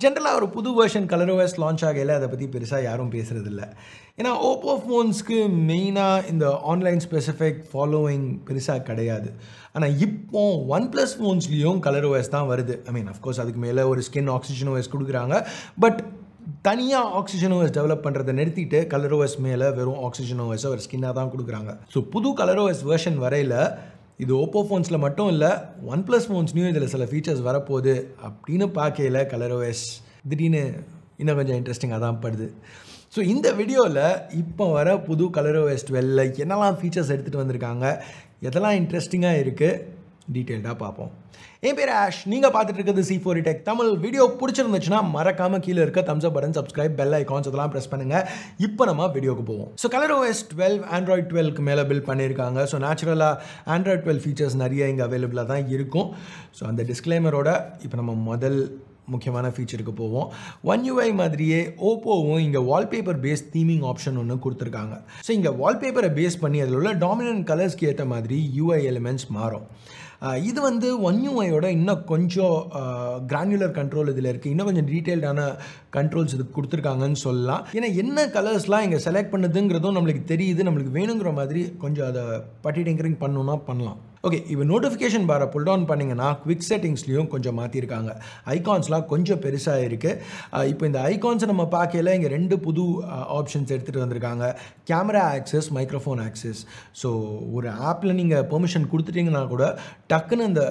ஜென்ரலாக ஒரு புது வெர்ஷன் ColorOS லான்ச் ஆகல அதை பற்றி பெருசாக யாரும் பேசுகிறதில்ல. ஏன்னா Oppo ஃபோன்ஸ்க்கு மெயினாக இந்த ஆன்லைன் ஸ்பெசிஃபிக் ஃபாலோவிங் பெருசாக கிடையாது. ஆனால் இப்போ OnePlus ஃபோன்ஸ்லேயும் ColorOS தான் வருது. அஃப்கோர்ஸ் அதுக்கு மேலே ஒரு ஸ்கின் ஆக்சிஜன் OS கொடுக்குறாங்க. பட் தனியாக ஆக்சிஜன் OS டெவலப் பண்ணுறதை நிறுத்திட்டு ColorOS மேலே வெறும் ஆக்சிஜன் OS ஒரு ஸ்கின்னாக தான் கொடுக்குறாங்க. ஸோ புது ColorOS வெர்ஷன் வரையில் இது Oppo ஃபோன்ஸில் மட்டும் இல்லை, OnePlus ஃபோன்ஸ்லையும் இதில் சில ஃபீச்சர்ஸ் வரப்போகுது அப்படின்னு பார்க்கையில் ColorOS திடீர்னு இன்னும் கொஞ்சம் இன்ட்ரெஸ்டிங்காக தான் படுது. ஸோ இந்த வீடியோவில் இப்போ வர புது ColorOS 12 என்னெல்லாம் ஃபீச்சர்ஸ் எடுத்துகிட்டு வந்திருக்காங்க, எதெல்லாம் இன்ட்ரெஸ்டிங்காக இருக்குது, டீட்டெயில்டாக பார்ப்போம். என் பேர் ஆஷ், நீங்கள் பார்த்துட்டு இருக்கிறது C4 Tech தமிழ். வீடியோ பிடிச்சிருந்துச்சுன்னா மறக்காமல் கீழே இருக்க தம்ஸ் அப் பட்டன், சப்ஸ்கிரைப், பெல் ஐகான்ஸ் அதெல்லாம் ப்ரெஸ் பண்ணுங்கள். இப்போ நம்ம வீடியோக்கு போவோம். ஸோ ColorOS 12 Android 12க்கு மேலே பில்ட் பண்ணியிருக்காங்க. ஸோ நேச்சுரலாக Android 12 ஃபீச்சர்ஸ் நிறைய இங்கே அவைலபிளாக தான் இருக்கும். ஸோ அந்த டிஸ்க்ளைமரோட இப்போ நம்ம முதல் முக்கியமான ஃபீச்சருக்கு போவோம். ஒன் UI மாதிரியே ஓப்போவும் இங்கே வால்பேப்பர் பேஸ் தீமிங் ஆப்ஷன் ஒன்று கொடுத்துருக்காங்க. ஸோ இங்கே வால்பேப்பரை பேஸ் பண்ணி அதில் உள்ள டாமினன்ட் கலர்ஸ்க்கு ஏற்ற மாதிரி UI எலிமெண்ட்ஸ் மாறும். இது வந்து ஒன் யூஐயோட இன்னும் கொஞ்சம் கிரானுலர் கண்ட்ரோல் இதில் இருக்குது, இன்னும் கொஞ்சம் டீட்டெயில்டான கண்ட்ரோல்ஸ் இதுக்கு கொடுத்துருக்காங்கன்னு சொல்லலாம். ஏன்னா என்ன கலர்ஸ்லாம் இங்கே செலக்ட் பண்ணுதுங்கிறதும் நம்மளுக்கு தெரியுது. நம்மளுக்கு வேணுங்கிற மாதிரி கொஞ்சம் அதை பட்டிடிங்கரிங் பண்ணணுன்னா பண்ணலாம். ஓகே, இப்போ நோட்டிஃபிகேஷன் பாரை புல் டவுன் பண்ணிங்கன்னா குவிக் செட்டிங்ஸ்லையும் கொஞ்சம் மாற்றிருக்காங்க. ஐகான்ஸ்லாம் கொஞ்சம் பெருசாக இருக்குது. இப்போ இந்த ஐகான்ஸை நம்ம பார்க்கல இங்கே ரெண்டு புது ஆப்ஷன்ஸ் எடுத்துகிட்டு வந்திருக்காங்க. Camera access, microphone access. So ஒரு ஆப்பில் நீங்கள் பெர்மிஷன் கொடுத்துட்டிங்கன்னா கூட டக்குன்னு இந்த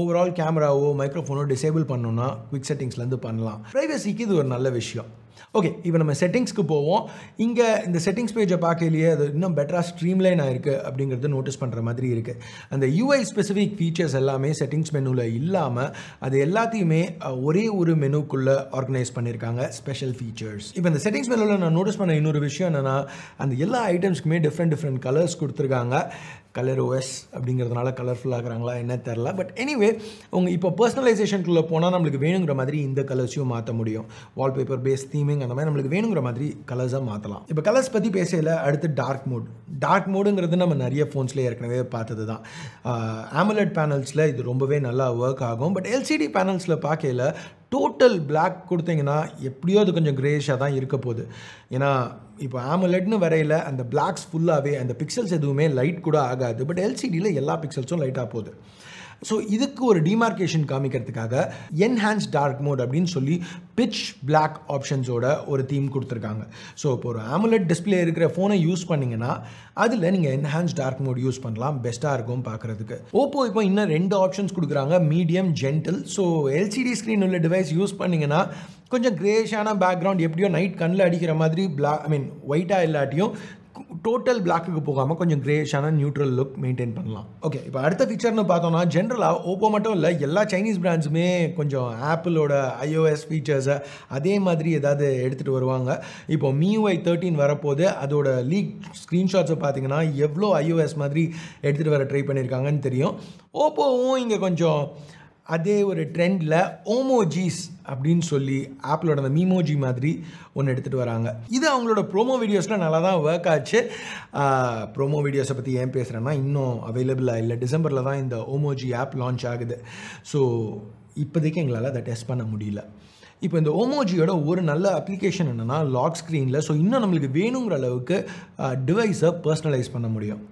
ஓவரால் கேமராவோ மைக்ரோஃபோனோ டிசேபிள் பண்ணணுன்னா குவிக் செட்டிங்ஸ்லேருந்து பண்ணலாம். ப்ரைவசிக்கு இது ஒரு நல்ல விஷயம். ஓகே, இப்போ நம்ம செட்டிங்ஸ்க்கு போவோம். இங்கே இந்த செட்டிங்ஸ் பேஜை பார்க்கலையே அது இன்னும் பெட்டராக ஸ்ட்ரீம்லைன் ஆகிருக்கு அப்படிங்கிறது நோட்டீஸ் பண்ணுற மாதிரி இருக்குது. அந்த UI ஸ்பெசிஃபிக் ஃபீச்சர்ஸ் எல்லாமே செட்டிங்ஸ் மெனுவில் இல்லாமல் அது எல்லாத்தையுமே ஒரே ஒரு மெனுக்குள்ளே ஆர்கனைஸ் பண்ணியிருக்காங்க, ஸ்பெஷல் ஃபீச்சர்ஸ். இப்போ இந்த செட்டிங்ஸ் மெனுவில் நான் நோட்டீஸ் பண்ண இன்னொரு விஷயம் என்னென்னா, அந்த எல்லா ஐட்டம்ஸ்க்குமே டிஃப்ரெண்ட் கலர்ஸ் கொடுத்துருக்காங்க. ColorOS அப்படிங்கிறதுனால கலர்ஃபுல் ஆகிறாங்களா என்ன தெரில. பட் எனிவே உங்கள் இப்போ பர்சனலைசேஷனுக்குள்ளே போனால் நம்மளுக்கு வேணுங்கிற மாதிரி இந்த கலர்ஸையும் மாற்ற முடியும். வால்பேப்பர் பேஸ் தீமிங் அந்த மாதிரி நம்மளுக்கு வேணுங்கிற மாதிரி கலர்ஸாக மாற்றலாம். இப்போ கலர்ஸ் பற்றி பேசல, அடுத்து டார்க் மோடுங்கிறது நம்ம நிறைய ஃபோன்ஸில் ஏற்கனவே பார்த்தது தான். AMOLED பேனல்ஸில் இது ரொம்பவே நல்லா ஒர்க் ஆகும். பட் LCD பேனல்ஸில் பார்க்கல டோட்டல் பிளாக் கொடுத்தீங்கன்னா எப்படியோ அது கொஞ்சம் கிரேஷாக தான் இருக்க போகுது. ஏன்னா இப்போ AMOLEDனு வரையில் அந்த பிளாக்ஸ் ஃபுல்லாகவே அந்த பிக்சல்ஸ் எதுவுமே லைட் கூட ஆகாது. பட் LCDயில் எல்லா பிக்சல்ஸும் லைட்டாக போகுது. ஸோ இதுக்கு ஒரு டிமார்க்கேஷன் காமிக்கிறதுக்காக என்ஹான்ஸ் டார்க் மோட் அப்படின்னு சொல்லி பிட்ச் பிளாக் ஆப்ஷன்ஸோட ஒரு தீம் கொடுத்துருக்காங்க. ஸோ இப்போ ஒரு AMOLED டிஸ்பிளே இருக்கிற ஃபோனை யூஸ் பண்ணிங்கன்னா அதில் நீங்கள் என்ஹான்ஸ் டார்க் மோட் யூஸ் பண்ணலாம், பெஸ்ட்டாக இருக்கும் பார்க்குறதுக்கு. Oppo இப்போ இன்னும் 2 ஆப்ஷன்ஸ் கொடுக்குறாங்க, medium, gentle. So LCD screen உள்ள டிவைஸ் யூஸ் பண்ணிங்கன்னா கொஞ்சம் கிரேஷான பேக்ரவுண்ட் எப்படியோ நைட் கண்ணில் அடிக்கிற மாதிரி ஒயிட்டாக இல்லாட்டியும் டோட்டல் பிளாக்குக்கு போகாமல் கொஞ்சம் கிரேஷான நியூட்ரல் லுக் மெயின்டைன் பண்ணலாம். ஓகே, இப்போ அடுத்த ஃபீச்சர்னு பார்த்தோம்னா ஜென்ரலாக Oppo மட்டும் இல்லை, எல்லா சைனீஸ் பிராண்ட்ஸுமே கொஞ்சம் ஆப்பிளோட iOS ஃபீச்சர்ஸை அதே மாதிரி ஏதாவது எடுத்துகிட்டு வருவாங்க. இப்போ MIUI 13 வரப்போது, அதோட லீக் ஸ்க்ரீன்ஷாட்ஸை பார்த்தீங்கன்னா எவ்வளோ iOS மாதிரி எடுத்துகிட்டு வர ட்ரை பண்ணியிருக்காங்கன்னு தெரியும். Oppoவும் இங்கே கொஞ்சம் அதே ஒரு ட்ரெண்டில் Omojis அப்படின்னு சொல்லி ஆப்பிளோட அந்த மீமோஜி மாதிரி ஒன்று எடுத்துகிட்டு வராங்க. இது அவங்களோட ப்ரோமோ வீடியோஸில் நல்லா தான் ஒர்க் ஆச்சு. ப்ரோமோ வீடியோஸை பற்றி ஏன் பேசுகிறேன்னா, இன்னும் அவைலபிளாக இல்லை. டிசம்பரில் தான் இந்த Omoji ஆப் லான்ச் ஆகுது. ஸோ இப்போதைக்கு எங்களால் அதை டெஸ்ட் பண்ண முடியல. இப்போ இந்த Omojiயோட ஒரு நல்ல அப்ளிகேஷன் என்னென்னா லாக் ஸ்க்ரீனில். ஸோ இன்னும் நம்மளுக்கு வேணுங்கிற அளவுக்கு டிவைஸை பர்சனலைஸ் பண்ண ஸ்கெட்சாக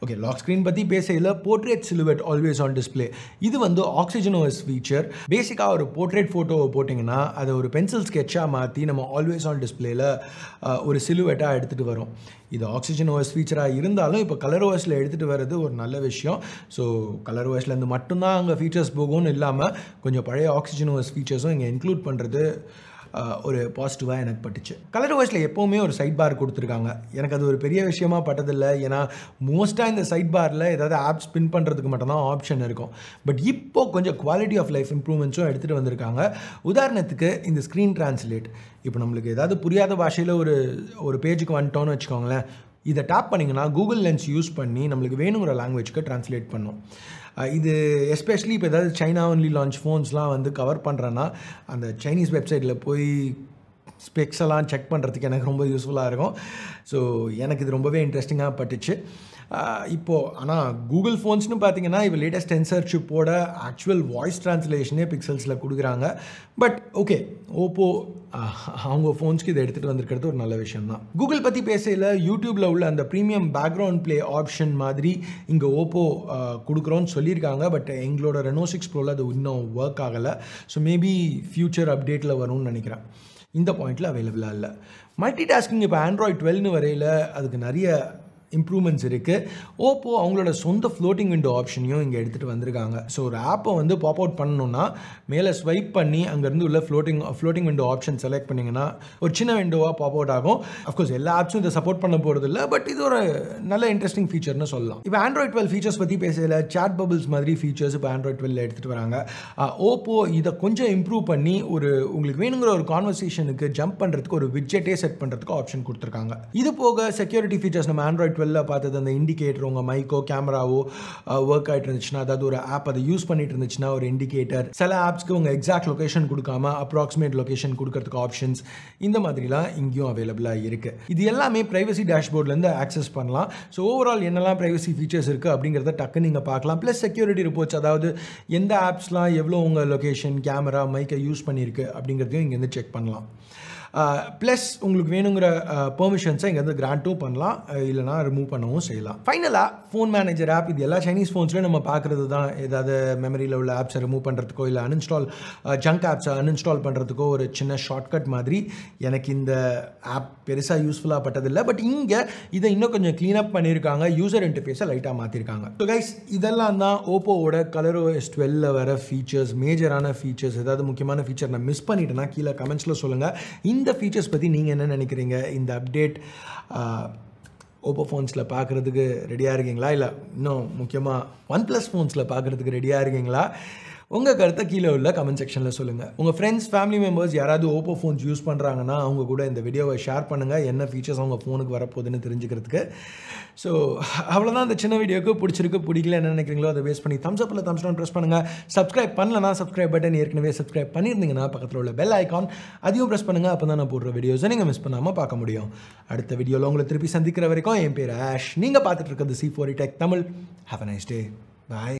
ஓகே, லாக் ஸ்க்ரீன் பற்றி பேசையில் போர்ட்ரேட் சிலுவெட் ஆல்வேஸ் ஆன் டிஸ்பிளே. இது வந்து ஆக்சிஜன் OS ஃபீச்சர். பேசிக்காக ஒரு போர்ட்ரேட் ஃபோட்டோவை போட்டிங்கன்னா அதை ஒரு பென்சில் ஸ்கெட்சாக மாற்றி நம்ம ஆல்வேஸ் ஆன் டிஸ்பிளேயில் ஒரு சிலுவெட்டாக எடுத்துகிட்டு வரும். இது ஆக்சிஜன் OS ஃபீச்சராக இருந்தாலும் இப்போ ColorOSல எடுத்துகிட்டு வர்றது ஒரு நல்ல விஷயம். ஸோ ColorOSலேருந்து மட்டும்தான் அங்கே ஃபீச்சர்ஸ் போகும்னு இல்லாமல் கொஞ்சம் பழைய ஆக்சிஜன் OS ஃபீச்சர்ஸும் இங்கே இன்க்ளூட் பண்ணுறது ஒரு பாசிட்டிவாக எனக்கு பட்டுச்சு. ColorOSல எப்போவுமே ஒரு சைட் பார் கொடுத்துருக்காங்க. எனக்கு அது ஒரு பெரிய விஷயமா பட்டதில்லை. ஏன்னா மோஸ்ட்டாக இந்த சைட் பாரில் ஏதாவது ஆப் ஸ்பின் பண்ணுறதுக்கு மட்டும்தான் ஆப்ஷன் இருக்கும். பட் இப்போ கொஞ்சம் குவாலிட்டி ஆஃப் லைஃப் இம்ப்ரூவ்மெண்ட்ஸும் எடுத்துகிட்டு வந்திருக்காங்க. உதாரணத்துக்கு இந்த ஸ்க்ரீன் டிரான்ஸ்லேட். இப்போ நம்மளுக்கு ஏதாவது புரியாத பாஷையில் ஒரு பேஜுக்கு வந்துட்டோன்னு வச்சுக்கோங்களேன், இதை டேப் பண்ணிங்கன்னா கூகுள் லென்ஸ் யூஸ் பண்ணி நம்மளுக்கு வேணுங்கிற லாங்குவேஜ்க்கு ட்ரான்ஸ்லேட் பண்ணும். இது எஸ்பெஷலி இப்போ ஏதாவது சைனா ஒன்லி லான்ச் ஃபோன்ஸ்லாம் வந்து கவர் பண்ணுறேன்னா அந்த சைனீஸ் வெப்சைட்டில் போய் ஸ்பெக்ஸ் எல்லாம் செக் பண்ணுறதுக்கு எனக்கு ரொம்ப யூஸ்ஃபுல்லாக இருக்கும். ஸோ எனக்கு இது ரொம்பவே இன்ட்ரெஸ்டிங்காக பட்டுச்சு. இப்போது ஆனால் கூகுள் ஃபோன்ஸ்னு பார்த்தீங்கன்னா இப்போ லேட்டஸ்ட் டென்சர் சிப்போட ஆக்சுவல் வாய்ஸ் ட்ரான்ஸ்லேஷனே பிக்சல்ஸில் கொடுக்குறாங்க. பட் ஓகே, ஓப்போ அவங்க ஃபோன்ஸ்க்கு இதை எடுத்துகிட்டு வந்திருக்கிறது ஒரு நல்ல விஷயம் தான். கூகுள் பற்றி பேசையில் யூடியூப்பில் உள்ள அந்த ப்ரீமியம் பேக்ரவுண்ட் ப்ளே ஆப்ஷன் மாதிரி இங்கே ஓப்போ கொடுக்குறோன்னு சொல்லியிருக்காங்க. பட் எங்களோட ரெனோ 6 ப்ரோவில் அது இன்னும் ஒர்க் ஆகலை. ஸோ மேபி ஃப்யூச்சர் அப்டேட்டில் வரும்னு நினைக்கிறேன். இந்த பாயிண்டில் அவைலபிளாக இல்லை. மல்டி டாஸ்கிங் இப்போ ஆண்ட்ராய்ட் 12 வரையில் அதுக்கு நிறைய இம்ப்ரூவ்மெண்ட்ஸ் இருக்குது. ஓப்போ அவங்களோட சொந்த ஃப்ளோட்டிங் விண்டோ ஆப்ஷனையும் இங்கே எடுத்துகிட்டு வந்திருக்காங்க. ஸோ ஒரு ஆப்பை வந்து பாப் அவுட் பண்ணணுன்னா மேலே ஸ்வைப் பண்ணி அங்கேருந்து உள்ள ஃப்ளோட்டிங் விண்டோ ஆப்ஷன் செலக்ட் பண்ணிங்கன்னா ஒரு சின்ன விண்டோவாக பாப் அவுட் ஆகும். அஃப்கோர்ஸ் எல்லா ஆப்ஸும் இதை சப்போர்ட் பண்ண போகிறது இல்லை, பட் இது ஒரு நல்ல இன்ட்ரெஸ்டிங் ஃபீச்சர்னு சொல்லலாம். இப்போ ஆண்ட்ராய்ட் 12 ஃபீச்சர்ஸ் பற்றி பேசல, சாட் பபிள்ஸ் மாதிரி ஃபீச்சர்ஸ் இப்போ ஆண்ட்ராய்ட் 12 எடுத்துகிட்டு வராங்க. ஓப்போ இதை கொஞ்சம் இம்ப்ரூவ் பண்ணி உங்களுக்கு வேணுங்கிற ஒரு கான்வர்சேஷனுக்கு ஜம்ப் பண்ணுறதுக்கு ஒரு விட்ஜெட்டே செட் பண்ணுறதுக்கு ஆப்ஷன் கொடுத்துருக்காங்க. இது போக செக்யூரிட்டி ஃபீச்சர்ஸ் நம்ம ஆண்ட்ராய்ட் 12 பார்த்தது அந்த இண்டிகேட்டர், உங்கள் மைக்கோ கேமராவோ ஒர்க் ஆகிட்டு இருந்துச்சுன்னா, அதாவது ஒரு ஆப் அதை யூஸ் பண்ணிட்டு இருந்துச்சுன்னா ஒரு இண்டிகேட்டர், சில ஆப்ஸ்க்கு உங்கள் எக்ஸாக்ட் லொகேஷன் கொடுக்காம அப்ராக்சிமேட் லொகேஷன் கொடுக்கறதுக்கு ஆப்ஷன்ஸ், இந்த மாதிரிலாம் இங்கேயும் அவைலபிளாக இருக்குது. இது எல்லாமே ப்ரைவசி டேஷ்போர்ட்லேருந்து ஆக்சஸ் பண்ணலாம். ஸோ ஓவரால் என்னெல்லாம் ப்ரைவசி ஃபீச்சர்ஸ் இருக்குது அப்படிங்கிறத டக்குன்னு நீங்கள் பார்க்கலாம். ப்ளஸ் செக்யூரிட்டி ரிப்போர்ட்ஸ், அதாவது எந்த ஆப்ஸ்லாம் எவ்வளோ உங்கள் லொகேஷன், கேமரா, மைக்கை யூஸ் பண்ணியிருக்கு அப்படிங்கிறதையும் இங்கேருந்து செக் பண்ணலாம். ப்ளஸ் உங்களுக்கு வேணுங்கிற பெர்மிஷன்ஸை இங்கேருந்து கிராண்ட்டும் பண்ணலாம், இல்லைனா ரிமூவ் பண்ணவும் செய்யலாம். ஃபைனலாக ஃபோன் மேனேஜர் ஆப், இது எல்லா சைனீஸ் ஃபோன்ஸ்லையும் நம்ம பார்க்குறது தான். ஏதாவது மெமரியில் உள்ள ஆப்ஸை ரிமூவ் பண்ணுறதுக்கோ இல்லை ஜங்க் ஆப்ஸை அன்இன்ஸ்டால் பண்ணுறதுக்கோ ஒரு சின்ன ஷார்ட்கட் மாதிரி எனக்கு இந்த ஆப் பெருசாக யூஸ்ஃபுல்லாக பட்டதில்லை. பட் இங்கே இதை இன்னும் கொஞ்சம் க்ளீனப் பண்ணியிருக்காங்க, யூசர் இன்டர்ஃபேஸை லைட்டாக மாற்றிருக்காங்க. ஸோ கைஸ், இதெல்லாம் தான் ஓப்போவோட ColorOS 12 வர ஃபீச்சர்ஸ், மேஜரான ஃபீச்சர்ஸ். ஏதாவது முக்கியமான ஃபீச்சர் நான் மிஸ் பண்ணிட்டேன்னா கீழே கமெண்ட்ஸில் சொல்லுங்கள். இந்த ஃபீச்சர்ஸ் பற்றி நீங்கள் என்ன நினைக்கிறீங்க? இந்த அப்டேட் ஓப்போ ஃபோன்ஸில் பார்க்குறதுக்கு ரெடியாக இருக்கீங்களா, இல்லை இன்னும் முக்கியமாக OnePlus ஃபோன்ஸில் பார்க்குறதுக்கு ரெடியாக இருக்கீங்களா? உங்கள் கருத்தை கீழே உள்ள கமெண்ட் செக்ஷனில் சொல்லுங்கள். உங்கள் ஃப்ரெண்ட்ஸ், ஃபேமிலி மெம்பர்ஸ் யாராவது ஓப்போ ஃபோன்ஸ் யூஸ் பண்ணுறாங்கன்னா அவங்க கூட இந்த வீடியோவை ஷேர் பண்ணுங்கள், என்ன ஃபீச்சர்ஸ் அவங்க ஃபோனுக்கு வரப்போகுதுன்னு தெரிஞ்சுக்கிறதுக்கு. ஸோ அவ்வளோதான் இந்த சின்ன வீடியோக்கு. பிடிச்சிருக்கு பிடிக்கல என்ன நினைக்கிறீங்களோ அதை பேஸ் பண்ணி தம்ஸ் அப் இல்லை தம்ஸ் டவுன் ப்ரெஸ் பண்ணுங்கள். சப்ஸ்கிரைப் பண்ணலன்னா சப்ஸ்கிரைப் பட்டன் ஏற்கனவே சப்ஸ்கிரைப் பண்ணியிருந்தீங்கன்னா பக்கத்தில் உள்ள பெல் ஐக்கான் அதையும் ப்ரெஸ் பண்ணுங்கள். அப்போ தான் நான் போடுற வீடியோஸை நீங்கள் மிஸ் பண்ணாமல் பார்க்க முடியும். அடுத்த வீடியோவில் உங்களை திருப்பி சந்திக்கிற வரைக்கும் என் பேர் ஆஷ். நீங்கள் பார்த்துட்டு இருக்கிறது C4E Tech Tamil. Have a nice day. Bye.